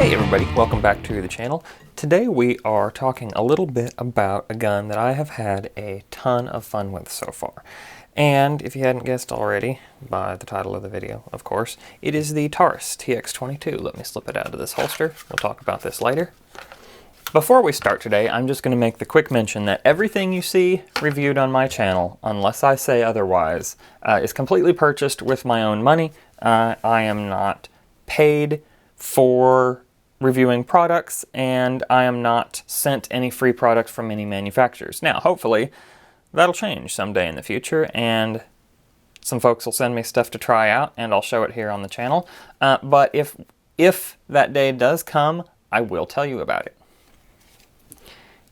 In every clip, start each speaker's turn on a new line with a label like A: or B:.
A: Hey everybody, welcome back to the channel. Today we are talking a little bit about a gun that I have had a ton of fun with so far. And if you hadn't guessed already, by the title of the video, of course, it is the Taurus TX22. Let me slip it out of this holster. We'll talk about this later. Before we start today, I'm just going to make the quick mention that everything you see reviewed on my channel, unless I say otherwise, is completely purchased with my own money. I am not paid for reviewing products, and I am not sent any free products from any manufacturers. Now, hopefully, that'll change someday in the future, and some folks will send me stuff to try out, and I'll show it here on the channel. But if that day does come, I will tell you about it.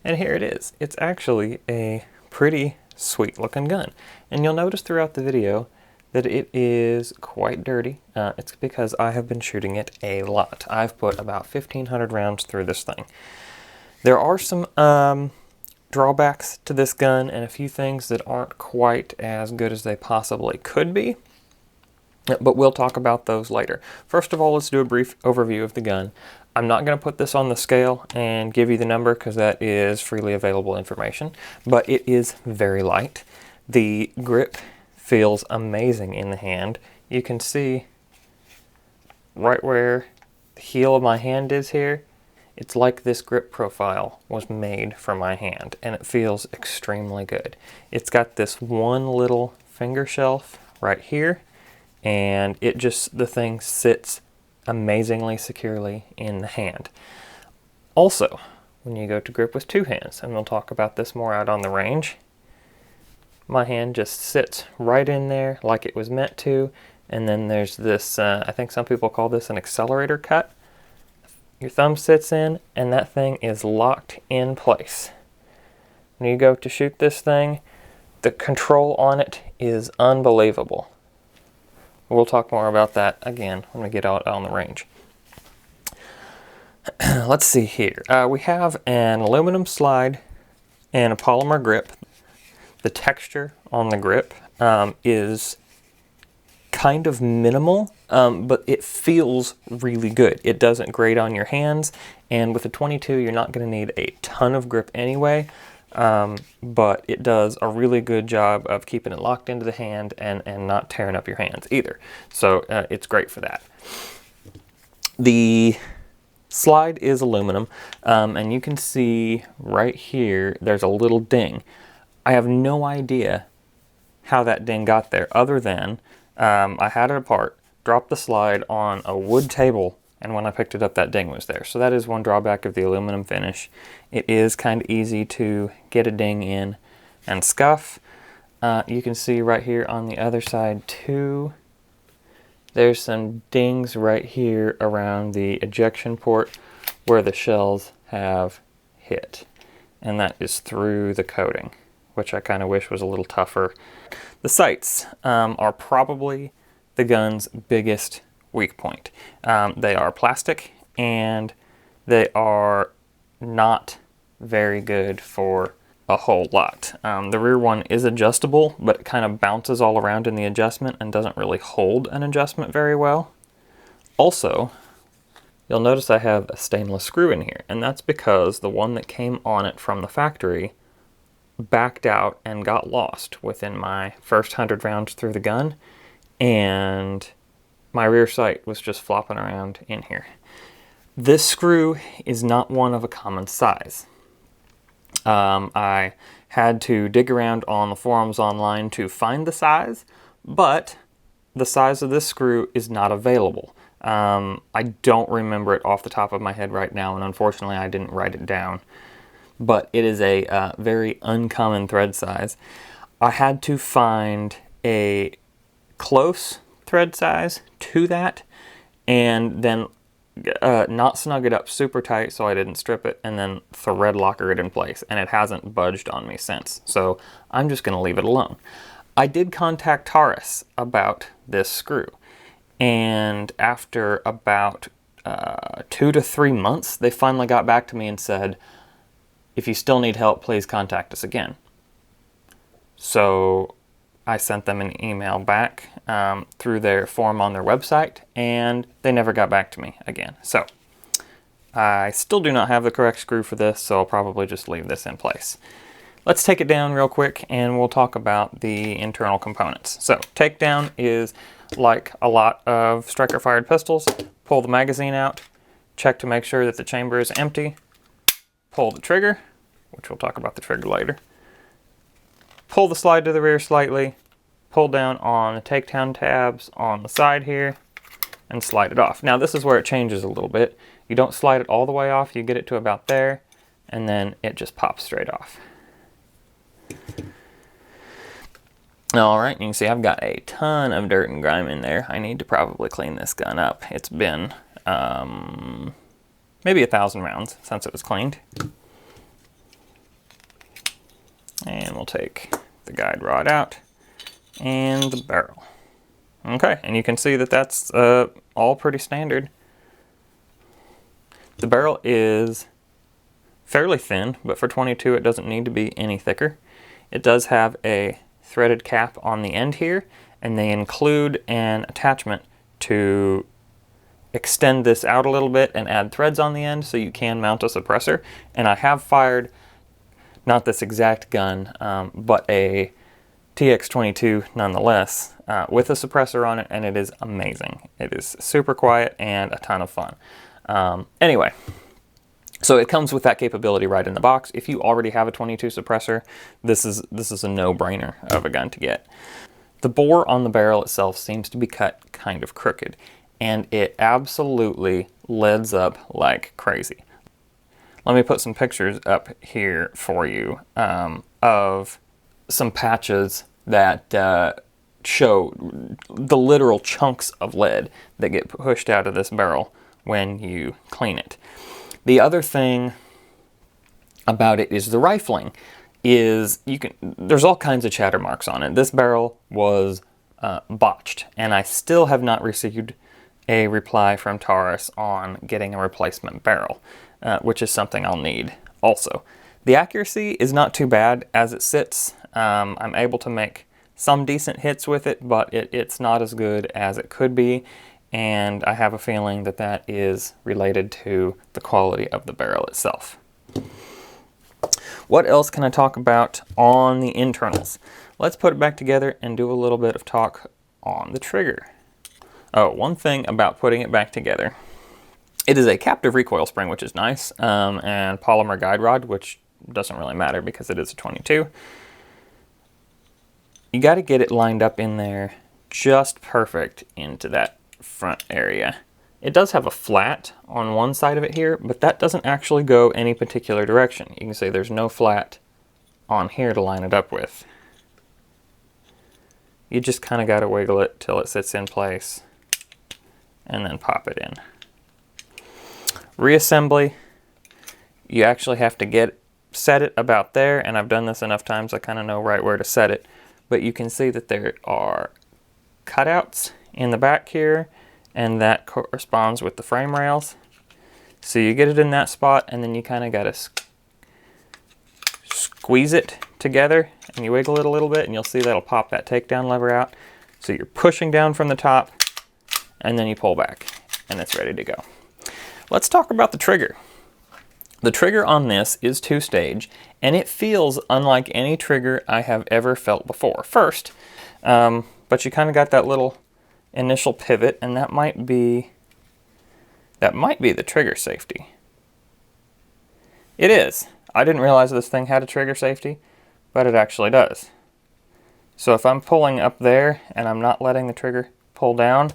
A: And here it is. It's actually a pretty sweet looking gun. And you'll notice throughout the video that it is quite dirty. It's because I have been shooting it a lot. I've put about 1,500 rounds through this thing. There are some drawbacks to this gun and a few things that aren't quite as good as they possibly could be, but we'll talk about those later. First of all, let's do a brief overview of the gun. I'm not going to put this on the scale and give you the number because that is freely available information, but it is very light. The grip feels amazing in the hand. You can see right where the heel of my hand is here. It's like this grip profile was made for my hand, and it feels extremely good. It's got this one little finger shelf right here, and the thing sits amazingly securely in the hand. Also, when you go to grip with two hands, and we'll talk about this more out on the range, my hand just sits right in there like it was meant to, and then there's this, I think some people call this an accelerator cut. Your thumb sits in, and that thing is locked in place. When you go to shoot this thing, the control on it is unbelievable. We'll talk more about that again when we get out on the range. Let's see here. We have an aluminum slide and a polymer grip. The texture on the grip is kind of minimal, but it feels really good. It doesn't grate on your hands, and with a 22 you're not going to need a ton of grip anyway, but it does a really good job of keeping it locked into the hand and not tearing up your hands either. So it's great for that. The slide is aluminum, and you can see right here there's a little ding. I have no idea how that ding got there, other than I had it apart, dropped the slide on a wood table, and when I picked it up, that ding was there. So that is one drawback of the aluminum finish. It is kind of easy to get a ding in and scuff. You can see right here on the other side too, there's some dings right here around the ejection port where the shells have hit, and that is through the coating, which I kind of wish was a little tougher. The sights are probably the gun's biggest weak point. They are plastic, and they are not very good for a whole lot. The rear one is adjustable, but it kind of bounces all around in the adjustment and doesn't really hold an adjustment very well. Also, you'll notice I have a stainless screw in here, and that's because the one that came on it from the factory backed out and got lost within my first 100 rounds through the gun, and my rear sight was just flopping around in here. This screw is not one of a common size. I had to dig around on the forums online to find the size, but the size of this screw is not available. I don't remember it off the top of my head right now, and unfortunately I didn't write it down. But it is a very uncommon thread size. I had to find a close thread size to that, and then not snug it up super tight so I didn't strip it, and then thread locker it in place, and it hasn't budged on me since. So I'm just going to leave it alone. I did contact Taurus about this screw, and after about 2 to 3 months, they finally got back to me and said, if you still need help, please contact us again. So I sent them an email back through their form on their website, and they never got back to me again. So I still do not have the correct screw for this, so I'll probably just leave this in place. Let's take it down real quick and we'll talk about the internal components. So takedown is like a lot of striker fired pistols. Pull the magazine out, check to make sure that the chamber is empty, pull the trigger, which we'll talk about the trigger later, pull the slide to the rear slightly, pull down on the takedown tabs on the side here, and slide it off. Now this is where it changes a little bit. You don't slide it all the way off, you get it to about there, and then it just pops straight off. Alright, you can see I've got a ton of dirt and grime in there. I need to probably clean this gun up. It's been maybe 1,000 rounds since it was cleaned. And we'll take the guide rod out and the barrel. Okay, and you can see that that's all pretty standard. The barrel is fairly thin, but for 22 it doesn't need to be any thicker. It does have a threaded cap on the end here, and they include an attachment to extend this out a little bit and add threads on the end so you can mount a suppressor. And I have fired, not this exact gun, but a TX22 nonetheless, with a suppressor on it, and it is amazing. It is super quiet and a ton of fun. Anyway, so it comes with that capability right in the box. If you already have a 22 suppressor, this is a no-brainer of a gun to get. The bore on the barrel itself seems to be cut kind of crooked, and it absolutely leads up like crazy. Let me put some pictures up here for you of some patches that show the literal chunks of lead that get pushed out of this barrel when you clean it. The other thing about it is the rifling. There's all kinds of chatter marks on it. This barrel was botched, and I still have not received a reply from Taurus on getting a replacement barrel, which is something I'll need also. The accuracy is not too bad as it sits. I'm able to make some decent hits with it, but it's not as good as it could be. And I have a feeling that that is related to the quality of the barrel itself. What else can I talk about on the internals? Let's put it back together and do a little bit of talk on the trigger. Oh, one thing about putting it back together. It is a captive recoil spring, which is nice, and polymer guide rod, which doesn't really matter because it is a 22. You got to get it lined up in there just perfect into that front area. It does have a flat on one side of it here, but that doesn't actually go any particular direction. You can see there's no flat on here to line it up with. You just kind of got to wiggle it till it sits in place and then pop it in. Reassembly, you actually have to set it about there, and I've done this enough times I kind of know right where to set it, but you can see that there are cutouts in the back here, and that corresponds with the frame rails. So you get it in that spot, and then you kind of got to squeeze it together, and you wiggle it a little bit, and you'll see that'll pop that takedown lever out. So you're pushing down from the top, and then you pull back, and it's ready to go. Let's talk about the trigger. The trigger on this is 2-stage, and it feels unlike any trigger I have ever felt before. First, but you kind of got that little initial pivot, and that might be the trigger safety. It is. I didn't realize this thing had a trigger safety, but it actually does. So if I'm pulling up there and I'm not letting the trigger pull down,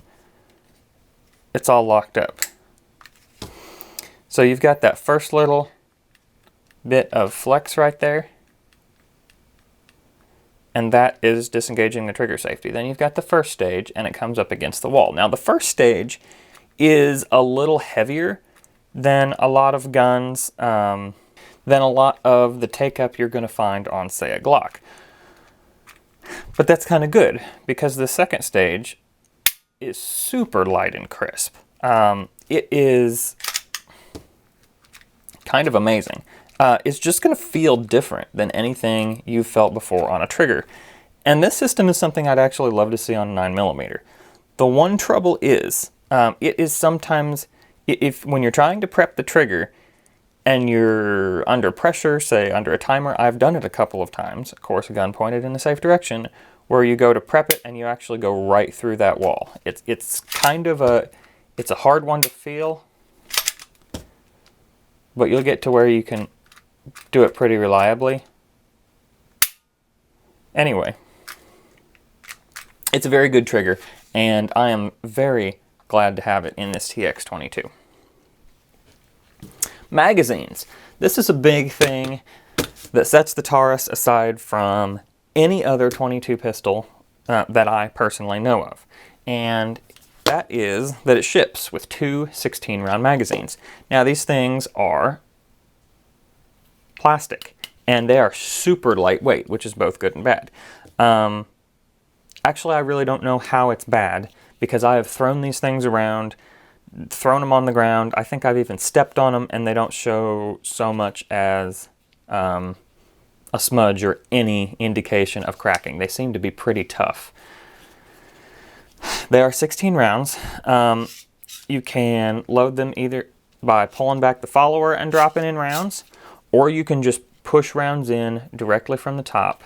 A: it's all locked up. So you've got that first little bit of flex right there, and that is disengaging the trigger safety. Then you've got the first stage, and it comes up against the wall. Now the first stage is a little heavier than a lot of guns, than a lot of the take-up you're going to find on, say, a Glock. But that's kind of good, because the second stage is super light and crisp. It is kind of amazing. It's just going to feel different than anything you've felt before on a trigger. And this system is something I'd actually love to see on a 9mm. The one trouble is, it is sometimes if when you're trying to prep the trigger and you're under pressure, say under a timer, I've done it a couple of times, of course a gun pointed in the safe direction, where you go to prep it and you actually go right through that wall. It's kind of a hard one to feel, but you'll get to where you can do it pretty reliably. Anyway, it's a very good trigger, and I am very glad to have it in this TX22. Magazines. This is a big thing that sets the Taurus aside from any other 22 pistol that I personally know of. And that is that it ships with two 16-round magazines. Now these things are plastic, and they are super lightweight, which is both good and bad. Actually, I really don't know how it's bad, because I have thrown these things around, thrown them on the ground. I think I've even stepped on them, and they don't show so much as a smudge or any indication of cracking. They seem to be pretty tough. They are 16 rounds. You can load them either by pulling back the follower and dropping in rounds, or you can just push rounds in directly from the top,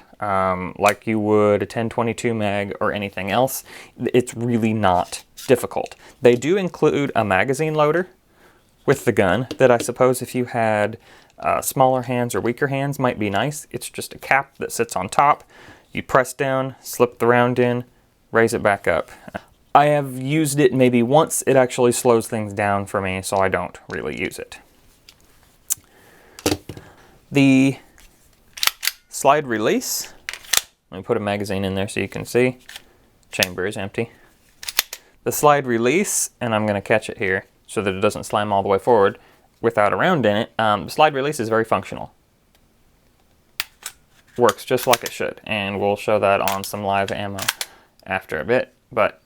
A: like you would a 1022 mag or anything else. It's really not difficult. They do include a magazine loader with the gun that I suppose if you had smaller hands or weaker hands might be nice. It's just a cap that sits on top. You press down, slip the round in, raise it back up. I have used it maybe once. It actually slows things down for me, so I don't really use it. The slide release, let me put a magazine in there so you can see. Chamber is empty. The slide release, and I'm going to catch it here so that it doesn't slam all the way forward without a round in it. The slide release is very functional. Works just like it should, and we'll show that on some live ammo after a bit, but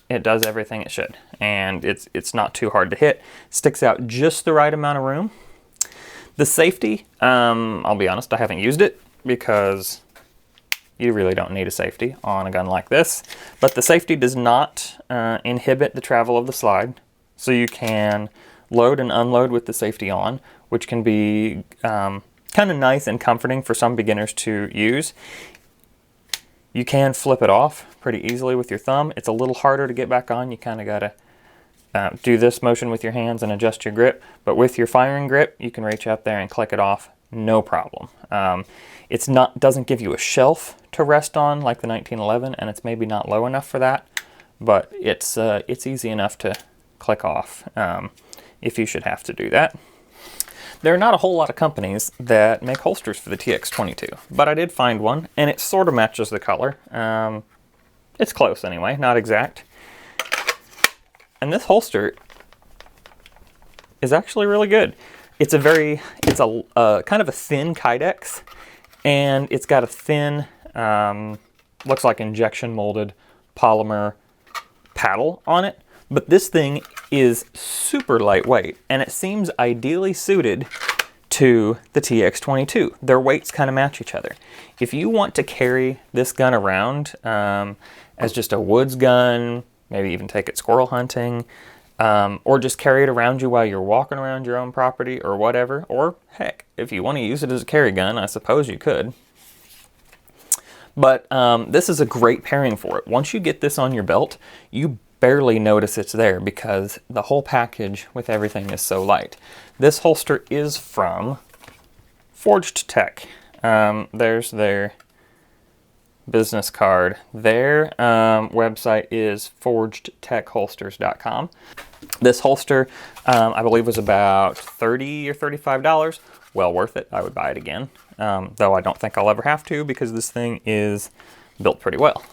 A: it does everything it should, and it's not too hard to hit. Sticks out just the right amount of room. The safety, I'll be honest, I haven't used it because you really don't need a safety on a gun like this. But the safety does not inhibit the travel of the slide. So you can load and unload with the safety on, which can be kind of nice and comforting for some beginners to use. You can flip it off pretty easily with your thumb. It's a little harder to get back on. You kind of got to do this motion with your hands and adjust your grip, but with your firing grip you can reach out there and click it off, no problem. It's not doesn't give you a shelf to rest on like the 1911, and it's maybe not low enough for that, but it's easy enough to click off if you should have to do that. There are not a whole lot of companies that make holsters for the TX22, but I did find one, and it sort of matches the color. It's close anyway, not exact. And this holster is actually really good. It's a kind of a thin Kydex, and it's got a thin, looks like injection molded polymer paddle on it. But this thing is super lightweight, and it seems ideally suited to the TX22. Their weights kind of match each other. If you want to carry this gun around as just a woods gun, maybe even take it squirrel hunting, or just carry it around you while you're walking around your own property or whatever, or heck, if you want to use it as a carry gun, I suppose you could. But this is a great pairing for it. Once you get this on your belt, you barely notice it's there because the whole package with everything is so light. This holster is from Forged Tech. There's their business card. Their website is forgedtechholsters.com. This holster, I believe, was about $30 or $35. Well worth it. I would buy it again, though I don't think I'll ever have to because this thing is built pretty well.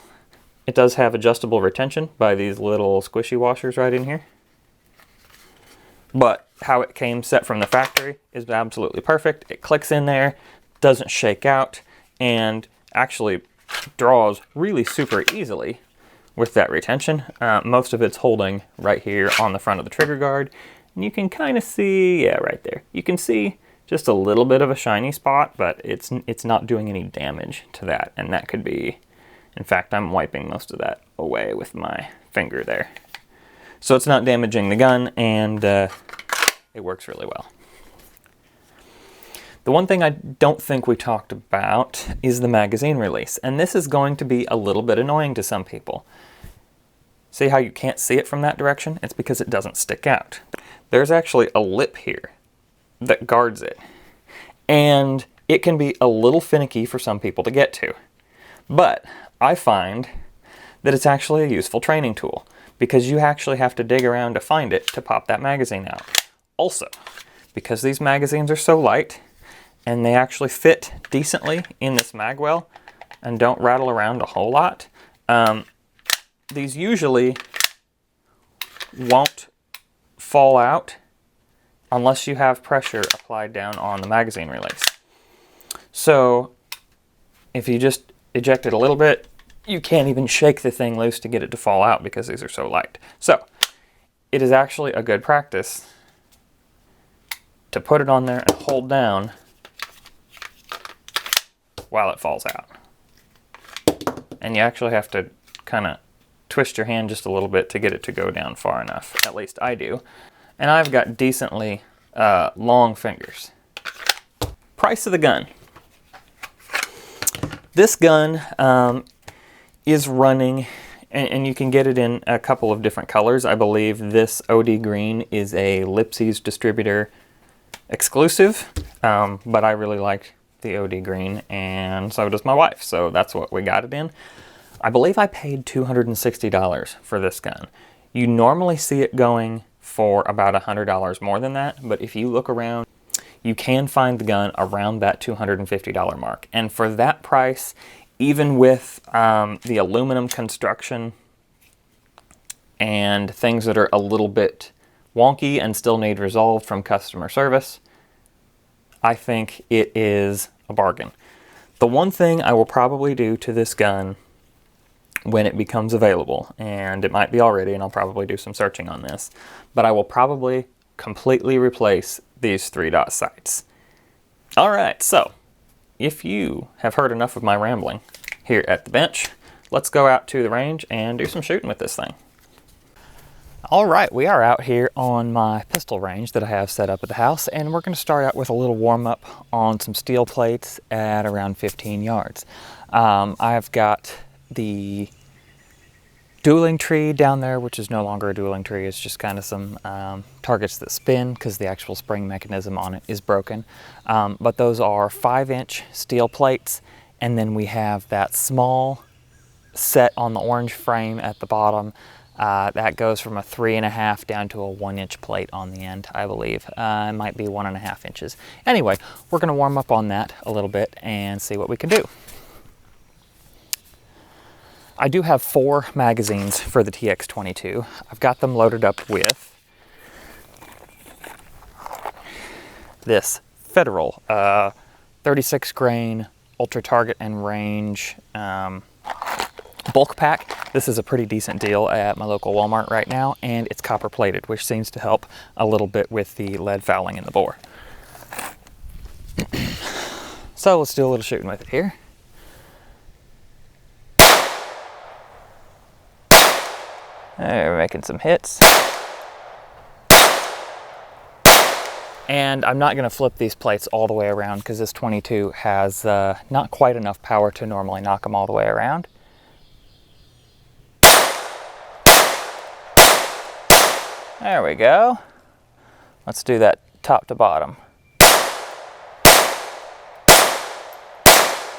A: It does have adjustable retention by these little squishy washers right in here. But how it came set from the factory is absolutely perfect. It clicks in there, doesn't shake out, and actually draws really super easily with that retention. Most of it's holding right here on the front of the trigger guard. And you can kind of see, yeah, right there. You can see just a little bit of a shiny spot, but it's not doing any damage to that. And that could be, in fact, I'm wiping most of that away with my finger there. So it's not damaging the gun, and it works really well. The one thing I don't think we talked about is the magazine release, and this is going to be a little bit annoying to some people. See how you can't see it from that direction? It's because it doesn't stick out. There's actually a lip here that guards it, and it can be a little finicky for some people to get to. But I find that it's actually a useful training tool, because you actually have to dig around to find it to pop that magazine out. Also, because these magazines are so light, and they actually fit decently in this mag well and don't rattle around a whole lot, these usually won't fall out unless you have pressure applied down on the magazine release. So if you just eject it a little bit, you can't even shake the thing loose to get it to fall out because these are so light. So it is actually a good practice to put it on there and hold down while it falls out. And you actually have to kind of twist your hand just a little bit to get it to go down far enough. At least I do. And I've got decently long fingers. Price of the gun. This gun is running, and you can get it in a couple of different colors. I believe this OD green is a Lipsy's distributor exclusive, but I really like the OD green, and so does my wife, so that's what we got it in. I believe I paid $260 for this gun. You normally see it going for about $100 more than that, but if you look around, you can find the gun around that $250 mark. And for that price, even with the aluminum construction and things that are a little bit wonky and still need resolved from customer service, I think it is a bargain. The one thing I will probably do to this gun when it becomes available, and it might be already, and I'll probably do some searching on this, but I will probably completely replace these 3-dot sights. Alright, so if you have heard enough of my rambling here at the bench, let's go out to the range and do some shooting with this thing. Alright, we are out here on my pistol range that I have set up at the house, and we're going to start out with a little warm-up on some steel plates at around 15 yards. I've got the dueling tree down there, which is no longer a dueling tree. It's just kind of some targets that spin because the actual spring mechanism on it is broken. But those are 5-inch steel plates, and then we have that small set on the orange frame at the bottom. That goes from a 3.5 down to a 1-inch plate on the end, I believe. It might be 1.5 inches. Anyway, we're going to warm up on that a little bit and see what we can do. I do have 4 magazines for the TX22. I've got them loaded up with this Federal 36 grain ultra target and range bulk pack. This is a pretty decent deal at my local Walmart right now, and it's copper plated, which seems to help a little bit with the lead fouling in the bore. So let's do a little shooting with it here. We're making some hits. And I'm not going to flip these plates all the way around because this 22 has not quite enough power to normally knock them all the way around. There we go. Let's do that top to bottom.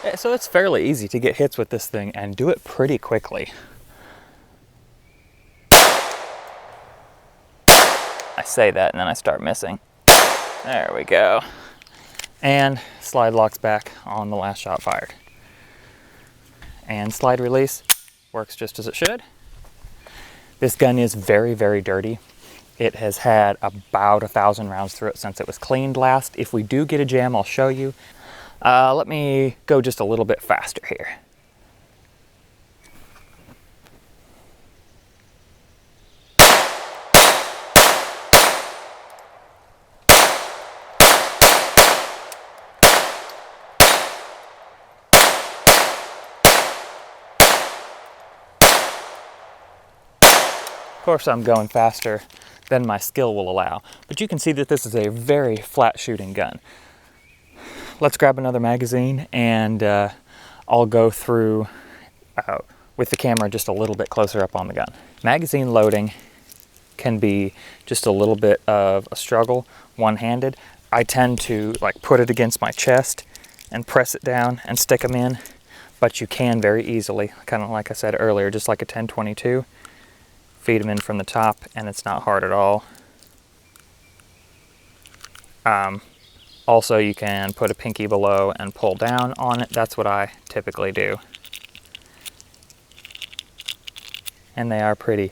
A: Yeah, so it's fairly easy to get hits with this thing and do it pretty quickly. I say that and then I start missing. There we go. And slide locks back on the last shot fired. And slide release works just as it should. This gun is very, very dirty. It has had about 1,000 rounds through it since it was cleaned last. If we do get a jam, I'll show you. Let me go just a little bit faster here. Of course, I'm going faster than my skill will allow, but you can see that this is a very flat shooting gun. Let's grab another magazine and I'll go through with the camera just a little bit closer up on the gun. Magazine loading can be just a little bit of a struggle one-handed. I tend to like put it against my chest and press it down and stick them in, but you can very easily, kind of like I said earlier, just like a 10-22, feed them in from the top and it's not hard at all. Also, you can put a pinky below and pull down on it. That's what I typically do. And they are pretty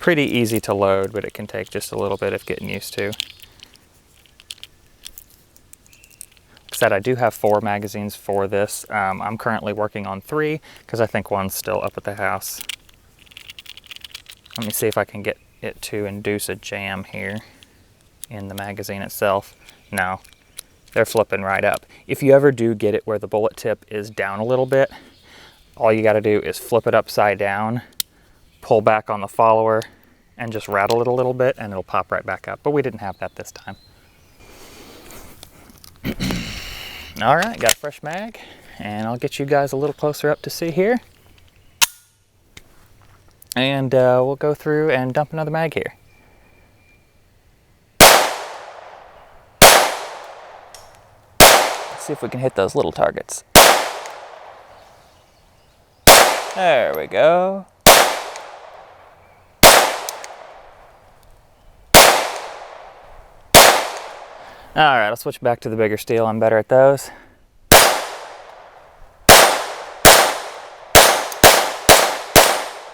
A: easy to load, but it can take just a little bit of getting used to. Like I said, I do have 4 magazines for this. I'm currently working on 3 because I think one's still up at the house. Let me see if I can get it to induce a jam here in the magazine itself. No, they're flipping right up. If you ever do get it where the bullet tip is down a little bit, all you got to do is flip it upside down, pull back on the follower, and just rattle it a little bit and it'll pop right back up. But we didn't have that this time. All right, got a fresh mag, and I'll get you guys a little closer up to see here. And we'll go through and dump another mag here. Let's see if we can hit those little targets. There we go. All right, I'll switch back to the bigger steel. I'm better at those.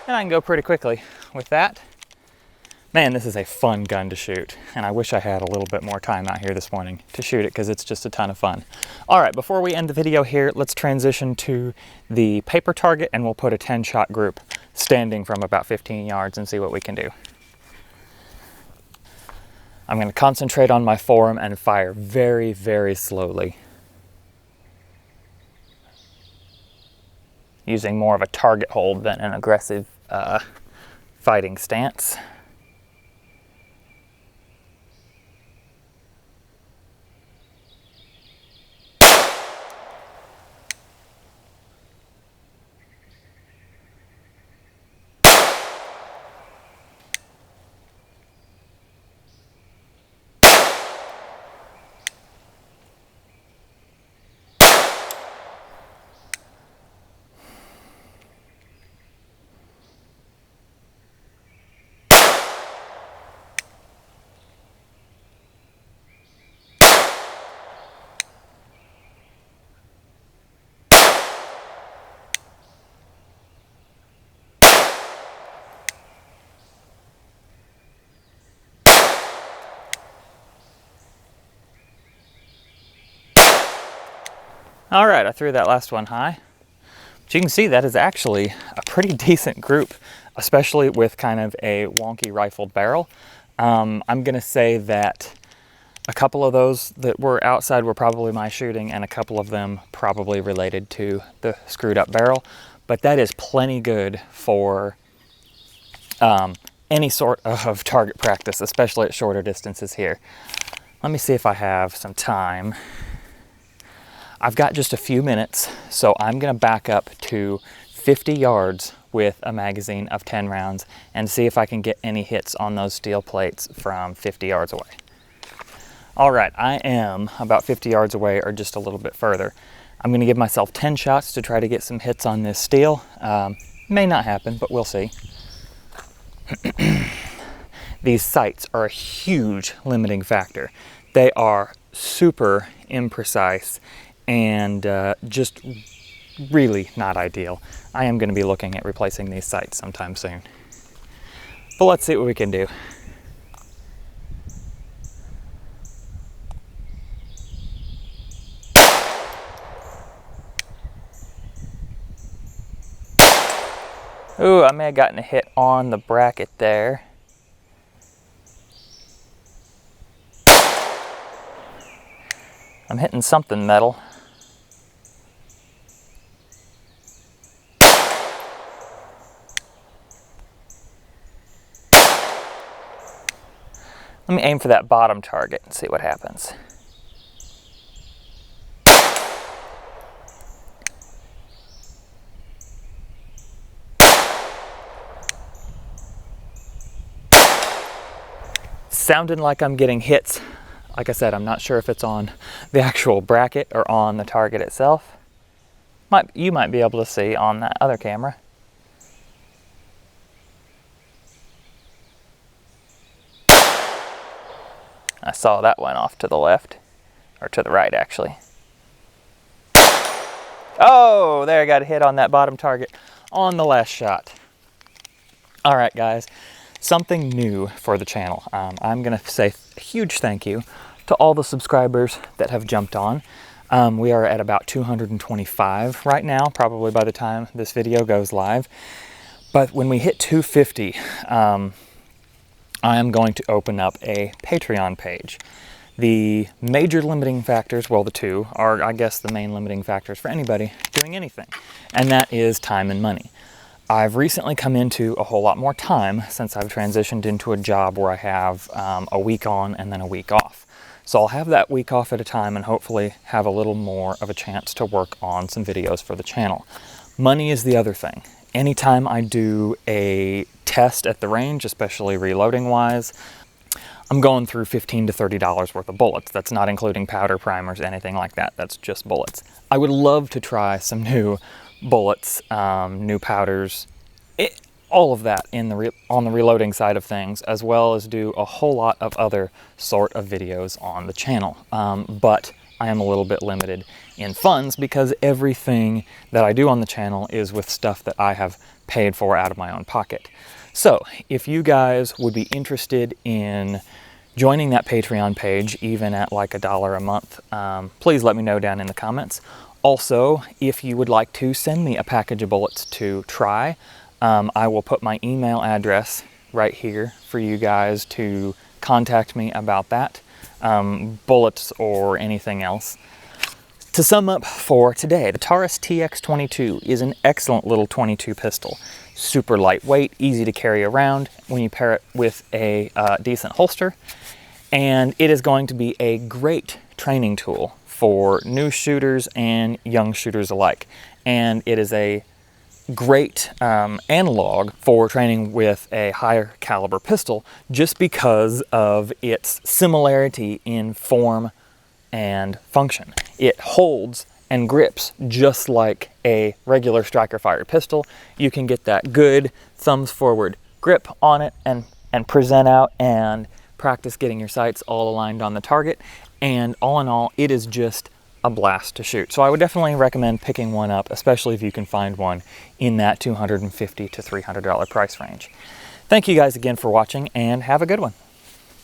A: And I can go pretty quickly with that. Man, this is a fun gun to shoot, and I wish I had a little bit more time out here this morning to shoot it because it's just a ton of fun. All right, before we end the video here, let's transition to the paper target, and we'll put a 10-shot group standing from about 15 yards and see what we can do. I'm going to concentrate on my form and fire very, very slowly, using more of a target hold than an aggressive fighting stance. All right, I threw that last one high. But you can see that is actually a pretty decent group, especially with kind of a wonky rifled barrel. I'm gonna say that a couple of those that were outside were probably my shooting, and a couple of them probably related to the screwed up barrel. But that is plenty good for any sort of target practice, especially at shorter distances here. Let me see if I have some time. I've got just a few minutes, so I'm gonna back up to 50 yards with a magazine of 10 rounds and see if I can get any hits on those steel plates from 50 yards away. All right, I am about 50 yards away or just a little bit further. I'm gonna give myself 10 shots to try to get some hits on this steel. May not happen, but we'll see. These sights are a huge limiting factor. They are super imprecise and just really not ideal. I am going to be looking at replacing these sights sometime soon. But let's see what we can do. Ooh, I may have gotten a hit on the bracket there. I'm hitting something metal. Let me aim for that bottom target and see what happens. Sounding like I'm getting hits. Like I said, I'm not sure if it's on the actual bracket or on the target itself. You might be able to see on that other camera. I saw that one off to the left, or to the right actually. Oh, there I got a hit on that bottom target on the last shot. All right, guys. Something new for the channel. I'm gonna say a huge thank you to all the subscribers that have jumped on. We are at about 225 right now, probably by the time this video goes live. But when we hit 250, I am going to open up a Patreon page. The major limiting factors, well, the two, are I guess the main limiting factors for anybody doing anything, and that is time and money. I've recently come into a whole lot more time since I've transitioned into a job where I have a week on and then a week off. So I'll have that week off at a time and hopefully have a little more of a chance to work on some videos for the channel. Money is the other thing. Anytime I do a test at the range, especially reloading wise, I'm going through $15 to $30 worth of bullets. That's not including powder, primers, anything like that. That's just bullets. I would love to try some new bullets, new powders, all of that on the reloading side of things, as well as do a whole lot of other sort of videos on the channel. But I am a little bit limited in funds because everything that I do on the channel is with stuff that I have paid for out of my own pocket. So if you guys would be interested in joining that Patreon page, even at like $1 a month, please let me know down in the comments. Also, if you would like to send me a package of bullets to try, I will put my email address right here for you guys to contact me about that, bullets or anything else. To sum up for today, the Taurus TX22 is an excellent little 22 pistol. Super lightweight, easy to carry around when you pair it with a decent holster. And it is going to be a great training tool for new shooters and young shooters alike. And it is a great analog for training with a higher caliber pistol just because of its similarity in form and function. It holds and grips just like a regular striker fired pistol. You can get that good thumbs forward grip on it and present out and practice getting your sights all aligned on the target. And all in all, it is just a blast to shoot. So I would definitely recommend picking one up, especially if you can find one in that $250 to $300 price range. Thank you guys again for watching and have a good one.